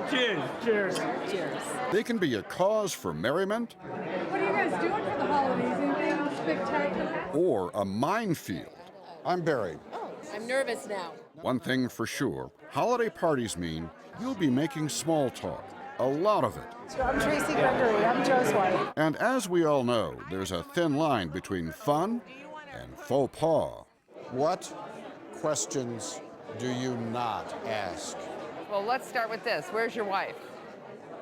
Cheers. Cheers. Cheers. They can be a cause for merriment. What are you guys doing for the holidays? Anything spectacular? Or a minefield. I'm Barry. Oh, I'm nervous now. One thing for sure, holiday parties mean you'll be making small talk. A lot of it. I'm Tracy Gregory. I'm Joe's wife. And as we all know, there's a thin line between fun and faux pas. What questions do you not ask? Well, let's start with this. Where's your wife?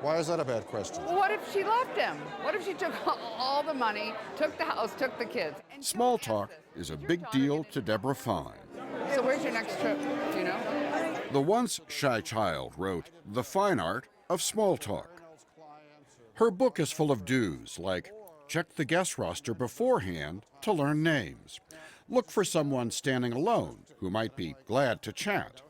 Why is that a bad question? Well, what if she left him? What if she took all the money, took the house, took the kids? And Small talk is a big deal to Deborah Fine. So where's your next trip? Do you know? The once shy child wrote The Fine Art of Small Talk. Her book is full of do's, like check the guest roster beforehand to learn names. Look for someone standing alone who might be glad to chat.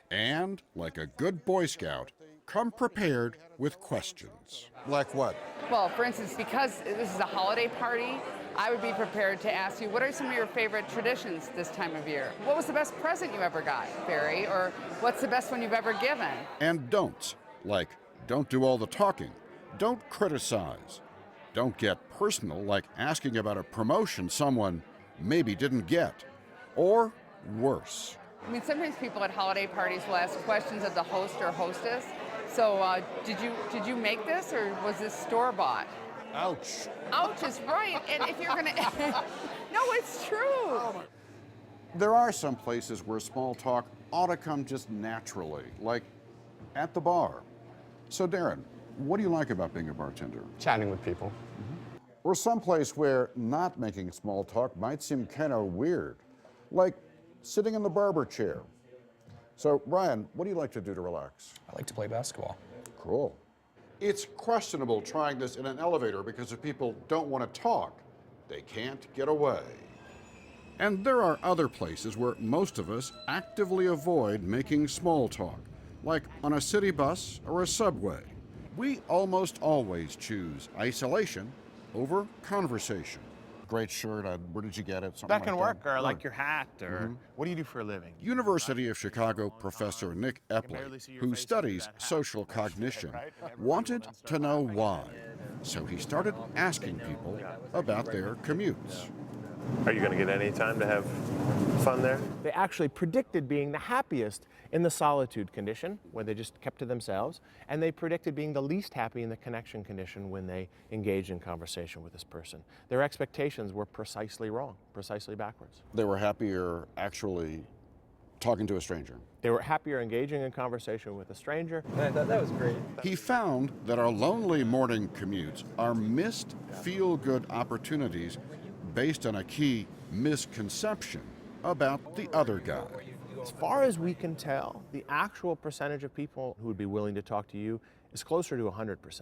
And, like a good Boy Scout, come prepared with questions. Like what? Well, for instance, because this is a holiday party, I would be prepared to ask you, what are some of your favorite traditions this time of year? What was the best present you ever got, Barry? Or what's the best one you've ever given? And don'ts, like don't do all the talking, don't criticize, don't get personal, like asking about a promotion someone maybe didn't get, or worse. I mean, sometimes people at holiday parties will ask questions of the host or hostess. So did you make this, or was this store-bought? Ouch. Ouch is right. And if you're gonna, no, it's true. There are some places where small talk ought to come just naturally, like at the bar. So Darren, what do you like about being a bartender? Chatting with people. Or someplace where not making small talk might seem kind of weird, like sitting in the barber chair. So Ryan, what do you like to do to relax? I like to play basketball. Cool. It's questionable trying this in an elevator because if people don't want to talk, they can't get away. And there are other places where most of us actively avoid making small talk, like on a city bus or a subway. We almost always choose isolation over conversation. Great shirt, where did you get it? Something Back in like work, that. or like your hat, or what do you do for a living? University of Chicago professor Nick Epley, who studies social cognition, wanted to know why. So he started asking people about their commutes. Are you going to get any time to have fun there? They actually predicted being the happiest in the solitude condition, where they just kept to themselves, and they predicted being the least happy in the connection condition when they engaged in conversation with this person. Their expectations were precisely wrong, precisely backwards. They were happier actually talking to a stranger. They were happier engaging in conversation with a stranger. That was great. He found that our lonely morning commutes are missed feel-good opportunities based on a key misconception about the other guy. As far as we can tell, the actual percentage of people who would be willing to talk to you is closer to 100%.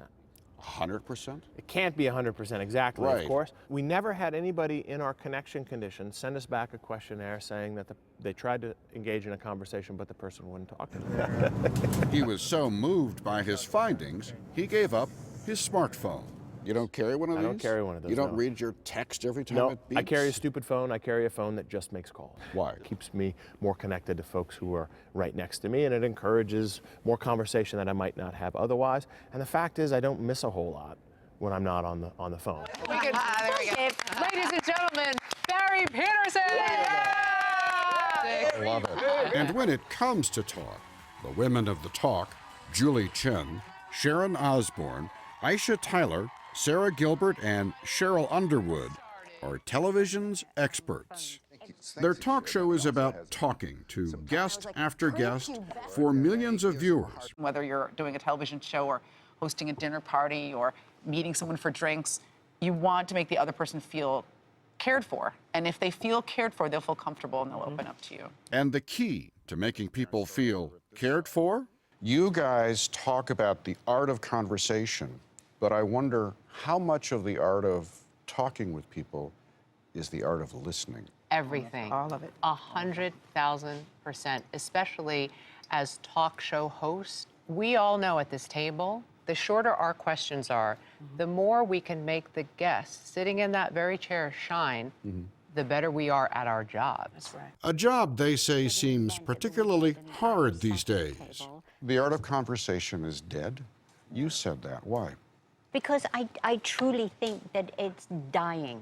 100%? It can't be 100% exactly, Right. of course. We never had anybody in our connection condition send us back a questionnaire saying that they tried to engage in a conversation, but the person wouldn't talk to them. He was so moved by his findings, he gave up his smartphone. You don't carry one of these? I don't carry one of those, You don't no. read your text every time No, it beeps? I carry a stupid phone. I carry a phone that just makes calls. Why? It keeps me more connected to folks who are right next to me, and it encourages more conversation that I might not have otherwise. And the fact is, I don't miss a whole lot when I'm not on the phone. We can, ladies and gentlemen, Barry Petersen. I love it. And when it comes to talk, the women of the talk, Julie Chen, Sharon Osbourne, Aisha Tyler, Sarah Gilbert, and Cheryl Underwood are television's experts. Their talk show is about talking to guest after guest for millions of viewers. Whether you're doing a television show or hosting a dinner party or meeting someone for drinks, you want to make the other person feel cared for. And if they feel cared for, they'll feel comfortable and they'll open up to you. And the key to making people feel cared for? You guys talk about the art of conversation, but I wonder how much of the art of talking with people is the art of listening. Everything. All of it. 100,000%, especially as talk show hosts. We all know at this table, the shorter our questions are, the more we can make the guest sitting in that very chair shine, the better we are at our job. That's right. A job they say seems particularly hard these days. The art of conversation is dead? You said that. Why? Because I truly think that it's dying.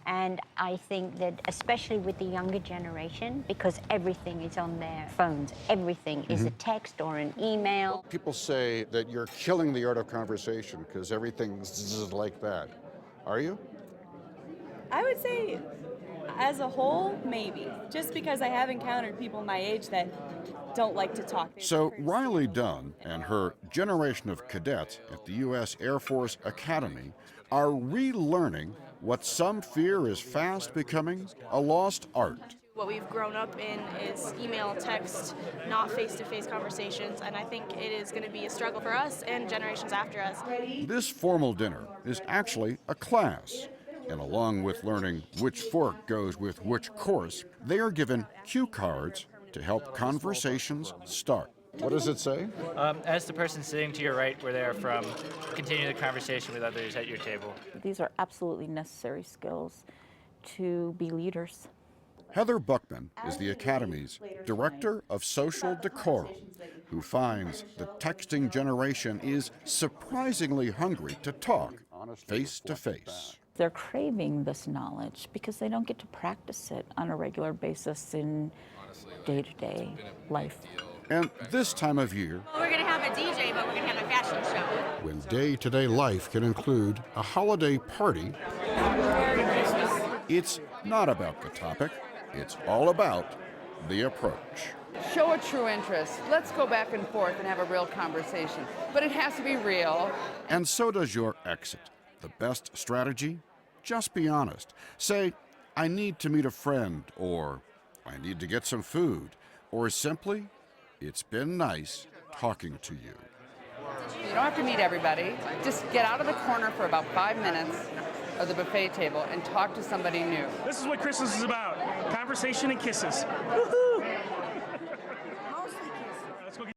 And I think that especially with the younger generation, because everything is on their phones, everything is a text or an email. People say that you're killing the art of conversation because everything's like that. Are you? I would say, as a whole, maybe. Just because I have encountered people my age that don't like to talk. So Riley Dunn and her generation of cadets at the U.S. Air Force Academy are relearning what some fear is fast becoming a lost art. What we've grown up in is email, text, not face-to-face conversations, and I think it is going to be a struggle for us and generations after us. This formal dinner is actually a class, and along with learning which fork goes with which course, they are given cue cards to help conversations start. What does it say? As the person sitting to your right, where they are from, continue the conversation with others at your table. These are absolutely necessary skills to be leaders. Heather Buckman is the Academy's Director of Social Decorum, who finds the texting generation is surprisingly hungry to talk face to face. They're craving this knowledge because they don't get to practice it on a regular basis in day-to-day life. And this time of year, We're going to have a DJ, but we're going to have a fashion show. when day-to-day life can include a holiday party, it's not about the topic, it's all about the approach. Show a true interest. Let's go back and forth and have a real conversation. But it has to be real. And so does your exit. The best strategy? Just be honest. Say, I need to meet a friend, or I need to get some food, or simply, it's been nice talking to you. You don't have to meet everybody. Just get out of the corner for about 5 minutes of the buffet table and talk to somebody new. This is what Christmas is about. Conversation and kisses. Woo-hoo!